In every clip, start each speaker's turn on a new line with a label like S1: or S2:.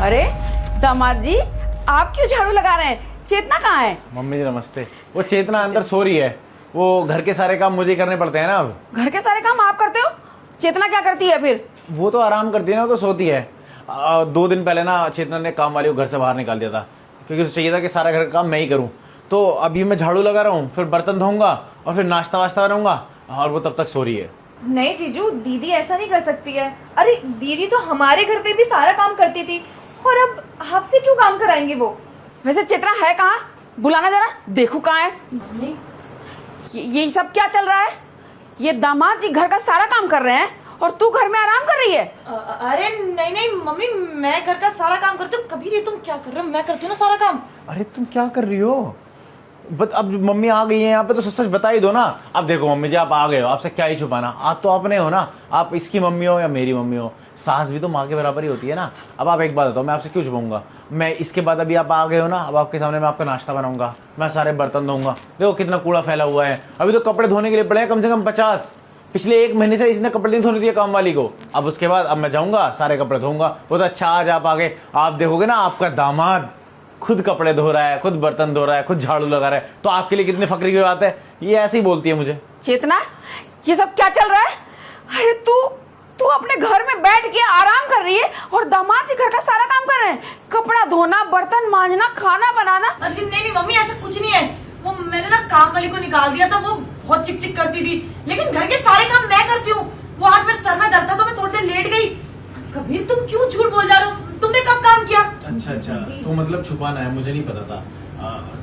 S1: अरे दामाद जी, आप क्यों झाड़ू लगा रहे हैं? चेतना कहाँ है?
S2: मम्मी जी नमस्ते। वो चेतना अंदर सो रही है। वो घर के सारे काम मुझे करने पड़ते हैं ना अब।
S1: घर के सारे काम आप करते हो? चेतना क्या करती है फिर?
S2: वो तो आराम करती है ना, वो तो सोती है। 2 दिन पहले ना चेतना ने काम वाली को घर से बाहर निकाल दिया था, क्योंकि उसे चाहिए था कि सारा घर का काम मैं ही करूँ। तो अभी मैं झाड़ू लगा रहा हूँ, फिर बर्तन धोऊंगा और फिर नाश्ता वाश्ता बनाऊंगा, और वो तब तक सो रही है।
S3: नहीं जीजू, दीदी ऐसा नहीं कर सकती है। अरे दीदी तो हमारे घर पे भी सारा काम करती थी, और अब आपसे क्यों काम कराएंगे वो?
S1: वैसे चेतना है कहाँ? बुलाना जरा, देखो कहाँ है।
S3: मम्मी,
S1: ये सब क्या चल रहा है? ये दामाद जी घर का सारा काम कर रहे हैं और तू घर में आराम कर रही है।
S4: अरे नहीं नहीं मम्मी, मैं घर का सारा काम करती हूँ। कभी नहीं, तुम क्या कर रहे हो? मैं करती हूँ ना सारा काम।
S2: अरे तुम क्या कर रही हो? बट अब मम्मी आ गई है यहाँ पे, तो सच सच बता ही दो ना। अब देखो मम्मी जी, आप आ गए हो, आपसे क्या ही छुपाना। आप तो अपने हो ना, आप इसकी मम्मी हो या मेरी मम्मी हो, सास भी तो माँ के बराबर ही होती है ना। अब आप एक बात बताओ, मैं आपसे क्यों छुपाऊंगा? मैं इसके बाद अभी आप आ गए हो ना, अब आपके सामने मैं आपका नाश्ता बनाऊंगा, मैं सारे बर्तन धोऊंगा। देखो कितना कूड़ा फैला हुआ है। अभी तो कपड़े धोने के लिए पड़े हैं कम से कम 50। पिछले 1 महीने से इसने कपड़े नहीं धोने दिए काम वाली को। अब उसके बाद अब मैं जाऊंगा, सारे कपड़े धोऊंगा। वो तो अच्छा, आज आप आगे, आप देखोगे ना आपका दामाद खुद कपड़े धो रहा है, खुद बर्तन धो रहा है, खुद झाड़ू लगा रहा है, तो आपके लिए कितनी फक्र की बात है। ये ऐसे ही बोलती है मुझे।
S1: चेतना, ये सब क्या चल रहा है? अरे तू अपने घर में बैठ के आराम कर रही है और दामाद जी घर का सारा काम कर रहे हैं। कपड़ा धोना, बर्तन मांजना, खाना बनाना।
S4: अरे नहीं नहीं मम्मी, ऐसा कुछ नहीं है। वो मैंने ना काम वाली को निकाल दिया था, वो बहुत चिक चिक करती थी, लेकिन घर के सारे काम मैं करती हूँ। वो आज मेरे सर में दर्द था तो मैं थोड़ी देर लेट गई। कबीर, तुम क्यों झूठ बोल जा रहे हो? तुमने कब काम किया?
S2: अच्छा, तो मतलब छुपाना है, मुझे नहीं पता था।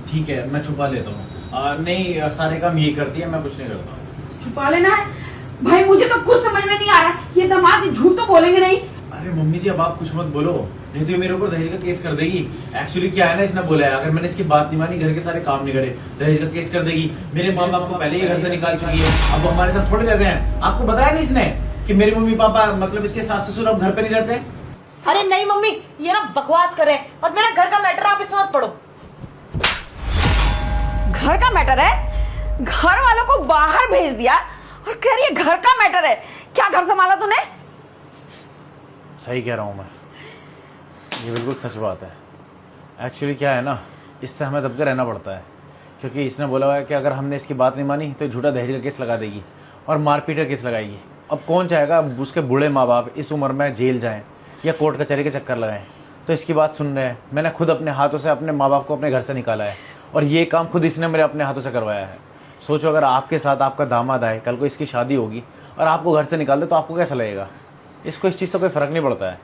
S2: ठीक है, मैं छुपा लेता हूँ। नहीं, सारे काम ये करती है, मैं कुछ नहीं करता।
S1: छुपा लेना है भाई, मुझे तो कुछ समझ में नहीं आ रहा। ये दामाद जी झूठ तो बोलेंगे नहीं।
S2: अरे मम्मी जी, अब आप कुछ मत बोलो, नहीं तो ये मेरे ऊपर दहेज का केस कर देगी। एक्चुअली क्या है ना, इसने बोला है अगर मैंने इसकी बात नहीं मानी, घर के सारे काम नहीं करे, दहेज का केस कर देगी। मेरे माँ बाप को पहले ही घर से निकाल चुकी है, अब वो हमारे साथ थोड़े रहते हैं। आपको बताया नहीं इसने कि मेरे मम्मी पापा, मतलब इसके सास ससुर अब घर पे नहीं रहते?
S4: अरे नहीं मम्मी, ये ना बकवास कर रहे हैं, और मेरा घर का मैटर आप इसमें मत पढ़ो।
S1: घर का मैटर है? घर वालों को बाहर भेज दिया और कह रही है घर का मैटर है। क्या घर संभाला तूने?
S2: सही कह रहा हूँ मैं, ये बिल्कुल सच बात है। एक्चुअली क्या है ना, इससे हमें दब के रहना पड़ता है, क्योंकि इसने बोला हुआ है कि अगर हमने इसकी बात नहीं मानी तो झूठा दहेज का केस लगा देगी और मारपीट का केस लगाएगी। अब कौन चाहेगा उसके बूढ़े माँ बाप इस उम्र में जेल जाएं या कोर्ट कचहरी के चक्कर लगाएं? तो इसकी बात सुन रहे हैं। मैंने खुद अपने हाथों से अपने माँ बाप को अपने घर से निकाला है, और ये काम खुद इसने मेरे अपने हाथों से करवाया है। सोचो अगर आपके साथ आपका दामाद आए, कल को इसकी शादी होगी और आपको घर से निकाल दे, तो आपको कैसा लगेगा? इसको इस चीज़ से कोई फ़र्क नहीं पड़ता है।